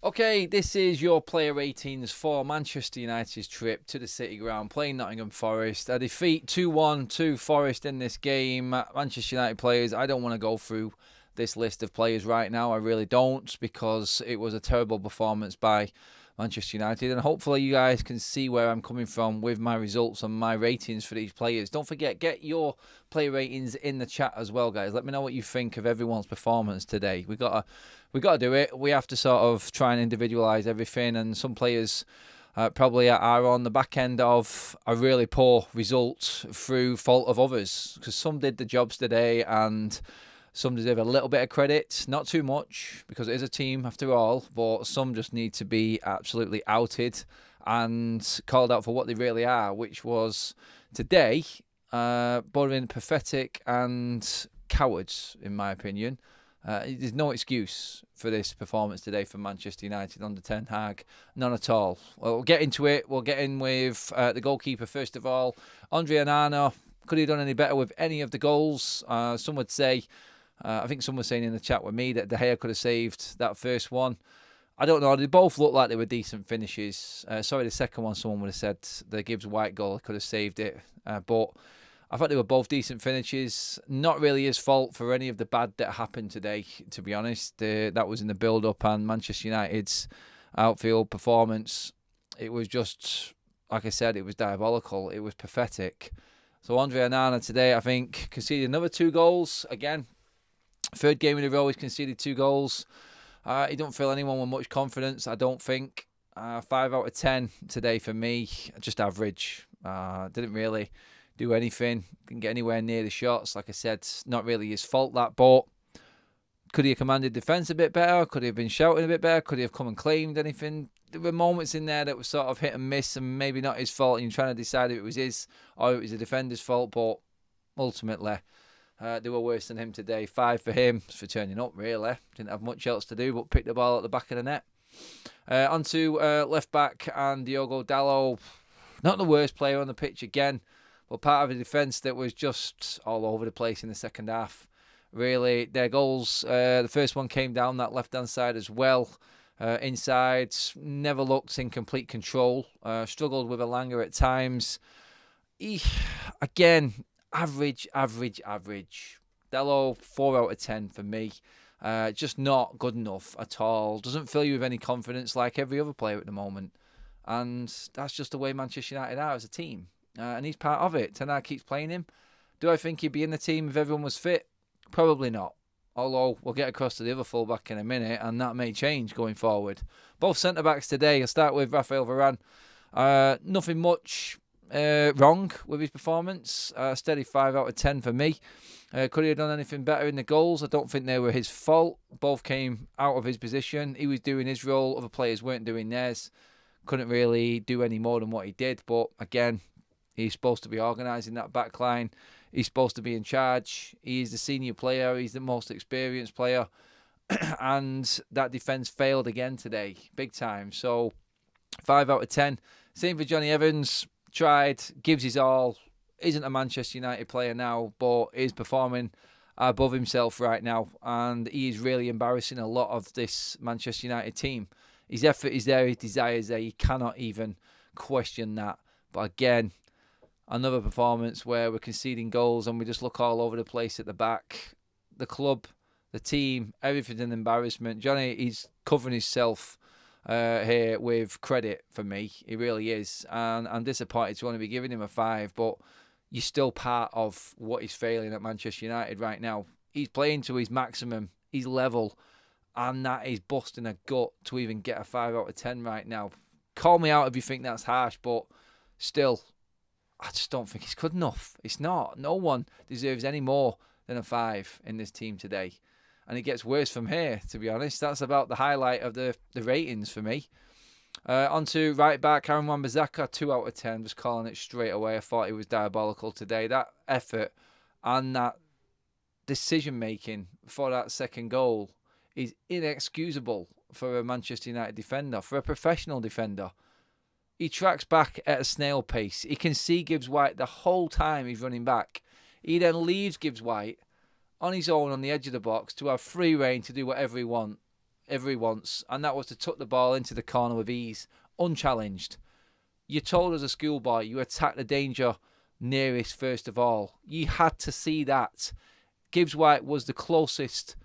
Okay, this is your player ratings for Manchester United's trip to the City Ground, playing Nottingham Forest. A defeat 2-1 to Forest in this game. Manchester United players, I don't want to go through this list of players right now. I really don't, because it was a terrible performance by Manchester United, and hopefully you guys can see where I'm coming from with my results and my ratings for these players. Don't forget, get your player ratings in the chat as well, guys. Let me know what you think of everyone's performance today. We got to do it. We have to sort of try and individualize everything, and some players probably are on the back end of a really poor result through fault of others, because some did the jobs today and some deserve a little bit of credit, not too much, because it is a team after all, but some just need to be absolutely outed and called out for what they really are, which was today both pathetic and cowards, in my opinion. There's no excuse for this performance today from Manchester United under Ten Hag. None at all. Well, we'll get into it. We'll get in with the goalkeeper first of all. Andre Onana, could he have done any better with any of the goals? Some would say, I think someone was saying in the chat with me that De Gea could have saved that first one. I don't know. They both looked like they were decent finishes. Sorry, the second one, someone would have said the Gibbs-White goal could have saved it. But I thought they were both decent finishes. Not really his fault for any of the bad that happened today, to be honest. That was in the build-up, and Manchester United's outfield performance. It was just, like I said, it was diabolical. It was pathetic. So Andre Onana today, I think, conceded another 2 goals. Again, third game in a row, he's conceded 2 goals. He don't fill anyone with much confidence, I don't think. 5 out of 10 today for me. Just average. Didn't really do anything. Didn't get anywhere near the shots. Like I said, not really his fault, that. But could he have commanded defence a bit better? Could he have been shouting a bit better? Could he have come and claimed anything? There were moments in there that were sort of hit and miss, and maybe not his fault. And you're trying to decide if it was his or if it was the defender's fault. But ultimately, they were worse than him today. 5 for him for turning up, really. Didn't have much else to do but pick the ball at the back of the net. On to left back and Diogo Dalot. Not the worst player on the pitch again, but part of a defence that was just all over the place in the second half. Really, their goals, the first one came down that left-hand side as well. Inside, never looked in complete control. Struggled with Elanga at times. Again, average. Dalot, 4 out of 10 for me. Just not good enough at all. Doesn't fill you with any confidence like every other player at the moment. And that's just the way Manchester United are as a team. And he's part of it. Ten Hag keeps playing him. Do I think he'd be in the team if everyone was fit? Probably not. Although we'll get across to the other fullback in a minute, and that may change going forward. Both centre-backs today. I'll start with Raphael Varane. Nothing much wrong with his performance. Steady 5 out of 10 for me. Could he have done anything better in the goals? I don't think they were his fault. Both came out of his position. He was doing his role. Other players weren't doing theirs. Couldn't really do any more than what he did. But again, he's supposed to be organising that back line. He's supposed to be in charge. He's the senior player. He's the most experienced player. And that defence failed again today. Big time. So 5 out of 10. Same for Johnny Evans. Tried. Gives his all. Isn't a Manchester United player now, but is performing above himself right now. And he is really embarrassing a lot of this Manchester United team. His effort is there. His desire is there. You cannot even question that. But again, another performance where we're conceding goals and we just look all over the place at the back. The club, the team, everything's an embarrassment. Johnny, he's covering himself here with credit for me. He really is. And I'm disappointed to only be giving him a 5, but you're still part of what is failing at Manchester United right now. He's playing to his maximum. He's level. And that is busting a gut to even get a 5 out of 10 right now. Call me out if you think that's harsh, but still, I just don't think it's good enough. It's not. No one deserves any more than a 5 in this team today. And it gets worse from here, to be honest. That's about the highlight of the ratings for me. On to right back, Aaron Wan-Bissaka, 2 out of 10. Just calling it straight away. I thought he was diabolical today. That effort and that decision-making for that second goal is inexcusable for a Manchester United defender, for a professional defender. He tracks back at a snail pace. He can see Gibbs-White the whole time he's running back. He then leaves Gibbs-White on his own on the edge of the box to have free reign to do whatever he wants. ever he wants, and that was to tuck the ball into the corner with ease, unchallenged. You told as a schoolboy you attacked the danger nearest first of all. You had to see that. Gibbs White was the closest.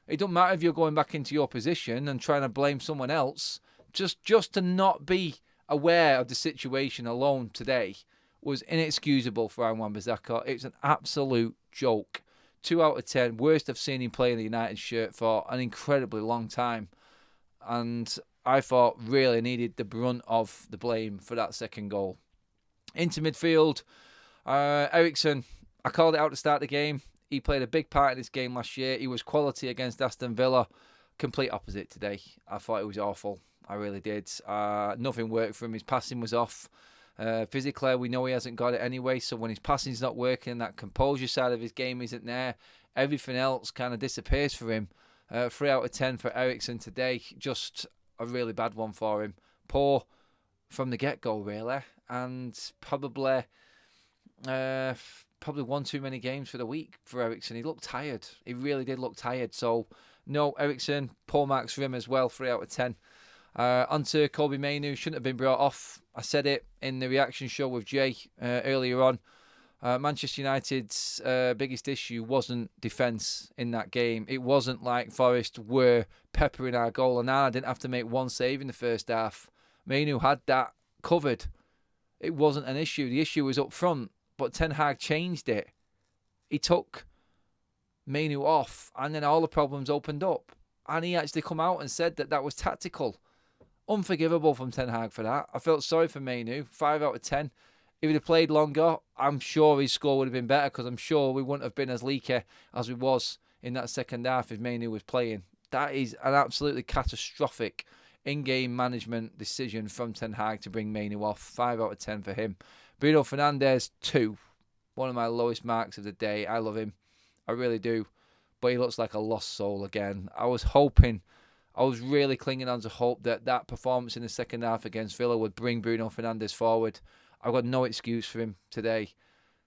It don't matter if you're going back into your position and trying to blame someone else. Just to not be aware of the situation alone today was inexcusable for Aaron Wan-Bissaka. It's an absolute joke. 2 out of 10. Worst I've seen him play in the United shirt for an incredibly long time. And I thought really needed the brunt of the blame for that second goal. Into midfield, Eriksen, I called it out to start the game. He played a big part in this game last year. He was quality against Aston Villa. Complete opposite today. I thought it was awful. I really did. Nothing worked for him. His passing was off. Physically, we know he hasn't got it anyway. So when his passing's not working, that composure side of his game isn't there. Everything else kind of disappears for him. 3 out of 10 for Eriksen today. Just a really bad one for him. Poor from the get-go, really. And probably one too many games for the week for Eriksen. He looked tired. He really did look tired. So, no, Eriksen, poor marks for him as well. 3 out of 10. Onto Kobbie Mainoo, shouldn't have been brought off. I said it in the reaction show with Jay earlier on. Manchester United's biggest issue wasn't defence in that game. It wasn't like Forest were peppering our goal, and I didn't have to make one save in the first half. Mainoo had that covered. It wasn't an issue. The issue was up front, but Ten Hag changed it. He took Mainoo off, and then all the problems opened up. And he actually come out and said that was tactical. Unforgivable from Ten Hag for that. I felt sorry for Mainoo. 5 out of 10. If he'd have played longer, I'm sure his score would have been better, because I'm sure we wouldn't have been as leaky as we was in that second half if Mainoo was playing. That is an absolutely catastrophic in-game management decision from Ten Hag to bring Mainoo off. 5 out of 10 for him. Bruno Fernandes, 2. One of my lowest marks of the day. I love him. I really do. But he looks like a lost soul again. I was really clinging on to hope that performance in the second half against Villa would bring Bruno Fernandes forward. I've got no excuse for him today.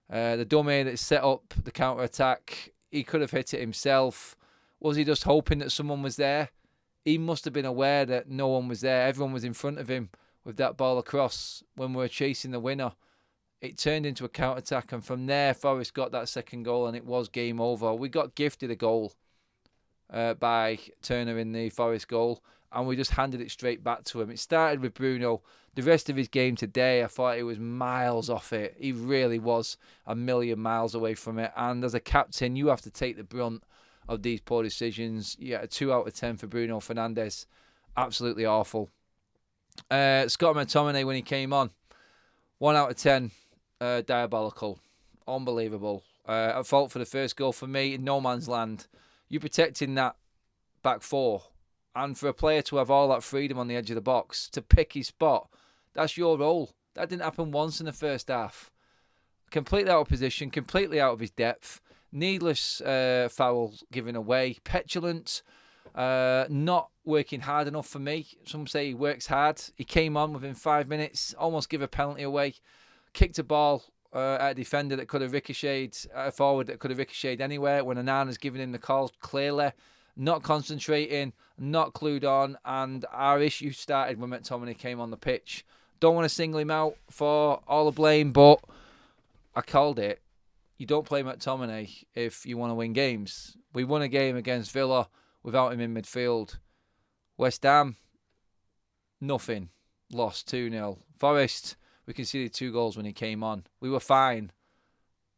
The dummy that set up the counter-attack, he could have hit it himself. Was he just hoping that someone was there? He must have been aware that no one was there. Everyone was in front of him with that ball across when we were chasing the winner. It turned into a counter-attack, and from there, Forest got that second goal, and it was game over. We got gifted a goal by Turner in the Forest goal, and we just handed it straight back to him. It started with Bruno. The rest of his game today, I thought he was miles off it. He really was a million miles away from it. And as a captain, you have to take the brunt of these poor decisions. Yeah, a 2 out of 10 for Bruno Fernandes. Absolutely awful. Scott McTominay, when he came on, 1 out of 10. Diabolical. Unbelievable. At fault for the first goal for me in no man's land. You're protecting that back four. And for a player to have all that freedom on the edge of the box to pick his spot, that's your role. That didn't happen once in the first half. Completely out of position, completely out of his depth. Needless fouls given away. Petulant. Not working hard enough for me. Some say he works hard. He came on within 5 minutes, almost give a penalty away. Kicked a ball at a defender that could have ricocheted, a forward that could have ricocheted anywhere when Onana's given him the call clearly. Not concentrating, not clued on, and our issue started when McTominay came on the pitch. Don't want to single him out for all the blame, but I called it. You don't play McTominay if you want to win games. We won a game against Villa without him in midfield. West Ham, nothing. Lost 2-0. Forest, we conceded 2 goals when he came on. We were fine.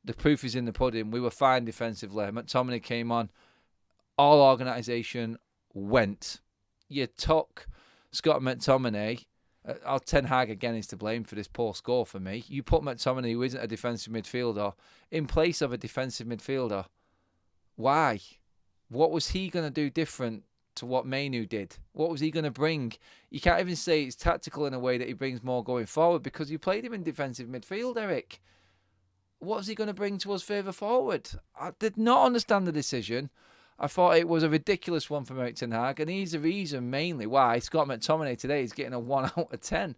The proof is in the pudding. We were fine defensively. McTominay came on. All organisation went. You took Scott McTominay. Ten Hag again is to blame for this poor score for me. You put McTominay, who isn't a defensive midfielder, in place of a defensive midfielder. Why? What was he going to do different to what Mainoo did? What was he going to bring? You can't even say it's tactical in a way that he brings more going forward because you played him in defensive midfield, Eric. What was he going to bring to us further forward? I did not understand the decision. I thought it was a ridiculous one from Erik ten Hag, and he's the reason mainly why Scott McTominay today is getting a 1 out of 10.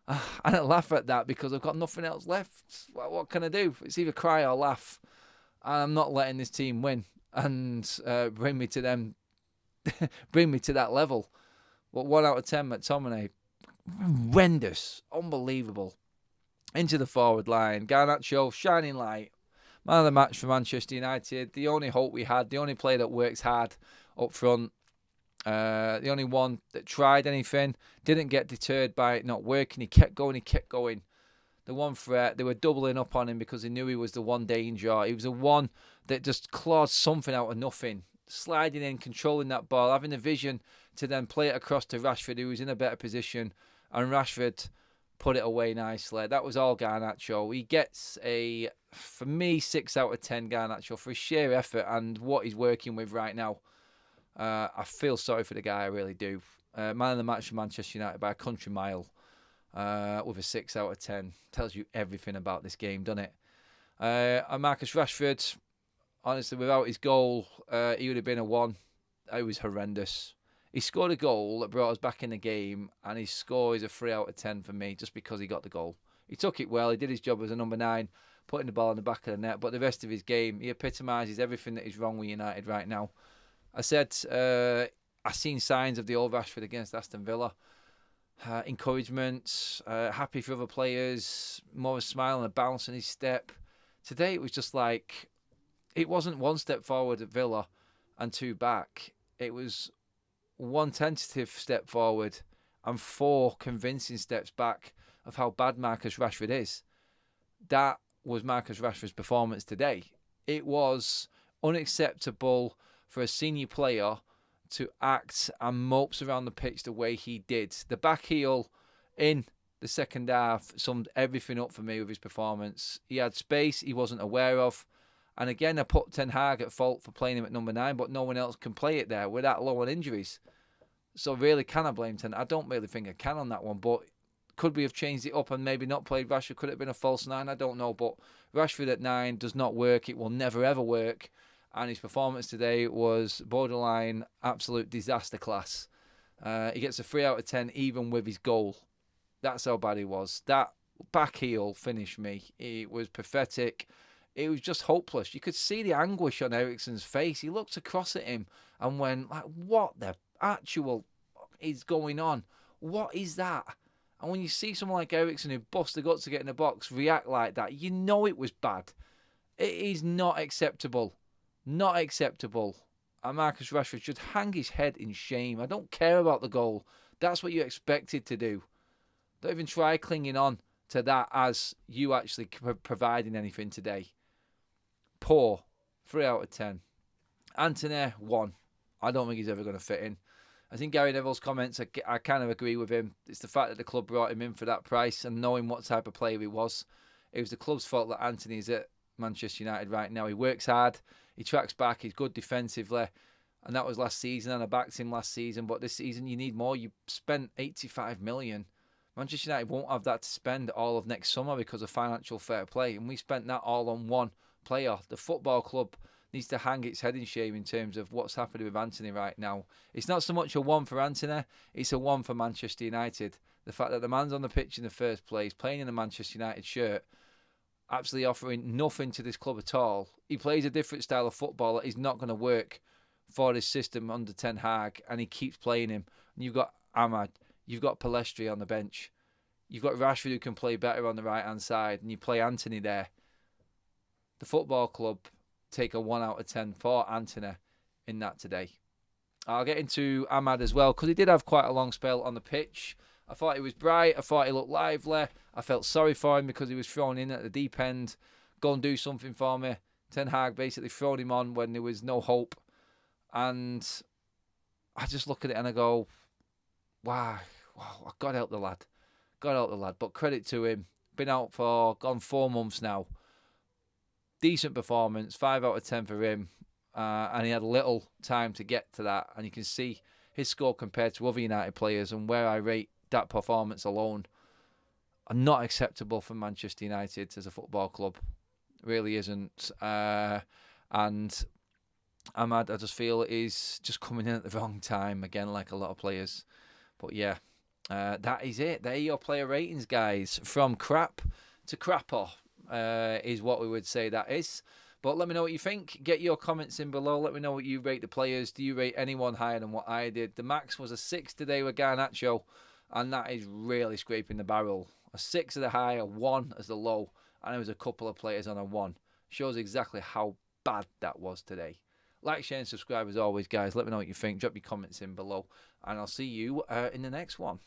I don't laugh at that because I've got nothing else left. What can I do? It's either cry or laugh. And I'm not letting this team win and bring me to them bring me to that level. But 1 out of 10 McTominay, horrendous, unbelievable. Into the forward line, Garnacho, shining light, man of the match for Manchester United. The only hope we had, the only player that works hard up front, the only one that tried anything, didn't get deterred by it not working. He kept going. The one threat, they were doubling up on him because they knew he was the one danger. He was the one that just clawed something out of nothing, sliding in, controlling that ball, having the vision to then play it across to Rashford, who was in a better position, and Rashford put it away nicely. That was all Garnacho. He gets for me, 6 out of 10 Garnacho for his sheer effort and what he's working with right now. I feel sorry for the guy, I really do. Man of the match for Manchester United by a country mile, with a 6 out of 10. Tells you everything about this game, doesn't it? And Marcus Rashford, honestly, without his goal, he would have been a 1. It was horrendous. He scored a goal that brought us back in the game, and his score is a 3 out of 10 for me, just because he got the goal. He took it well. He did his job as a number 9, putting the ball in the back of the net. But the rest of his game, he epitomises everything that is wrong with United right now. I said I seen signs of the old Rashford against Aston Villa. Encouragement, happy for other players, more of a smile and a bounce in his step. Today it was just like, it wasn't 1 step forward at Villa and 2 back. It was 1 tentative step forward and 4 convincing steps back of how bad Marcus Rashford is. That was Marcus Rashford's performance today. It was unacceptable for a senior player to act and mopes around the pitch the way he did. The back heel in the second half summed everything up for me with his performance. He had space he wasn't aware of. And again, I put Ten Hag at fault for playing him at number 9, but no one else can play it there. We're that low on injuries. So really, can I blame Ten? I don't really think I can on that one, but could we have changed it up and maybe not played Rashford? Could it have been a false 9? I don't know, but Rashford at 9 does not work. It will never, ever work. And his performance today was borderline absolute disaster class. He gets a 3 out of 10 even with his goal. That's how bad he was. That back heel finished me. It was pathetic. It was just hopeless. You could see the anguish on Eriksen's face. He looked across at him and went, like, what the actual is going on? What is that? And when you see someone like Eriksen who bust the guts to get in the box react like that, you know it was bad. It is not acceptable. Not acceptable. And Marcus Rashford should hang his head in shame. I don't care about the goal. That's what you expected to do. Don't even try clinging on to that as you actually providing anything today. Poor. 3 out of 10. Antony, 1. I don't think he's ever going to fit in. I think Gary Neville's comments, I kind of agree with him. It's the fact that the club brought him in for that price and knowing what type of player he was. It was the club's fault that Antony's at Manchester United right now. He works hard. He tracks back. He's good defensively. And that was last season, and I backed him last season. But this season, you need more. You spent 85 million. Manchester United won't have that to spend all of next summer because of financial fair play. And we spent that all on one player. The football club needs to hang its head in shame in terms of what's happening with Antony right now. It's not so much a 1 for Antony. It's a 1 for Manchester United. The fact that the man's on the pitch in the first place, playing in a Manchester United shirt, absolutely offering nothing to this club at all. He plays a different style of football that is not going to work for this system under Ten Hag, and he keeps playing him. And you've got Ahmad, you've got Pellistri on the bench, you've got Rashford who can play better on the right-hand side, and you play Antony there. The football club take a 1 out of 10 for Antony in that today. I'll get into Ahmad as well, because he did have quite a long spell on the pitch. I thought he was bright. I thought he looked lively. I felt sorry for him because he was thrown in at the deep end. Go and do something for me. Ten Hag basically thrown him on when there was no hope. And I just look at it and I go, wow, God help the lad. God help the lad. But credit to him. Been out for, gone 4 months now. Decent performance. 5 out of 10 for him. And he had little time to get to that. And you can see his score compared to other United players and where I rate that performance alone are not acceptable for Manchester United as a football club. It really isn't. And Ahmad, I just feel, is just coming in at the wrong time again, like a lot of players. But yeah, that is it. There are your player ratings, guys. From crap to crapper is what we would say that is. But let me know what you think. Get your comments in below. Let me know what you rate the players. Do you rate anyone higher than what I did? The max was a 6 today with Garnacho, and that is really scraping the barrel. A 6 as the high, a 1 as the low, and there was a couple of players on a 1. Shows exactly how bad that was today. Like, share, and subscribe as always, guys. Let me know what you think. Drop your comments in below, and I'll see you in the next one.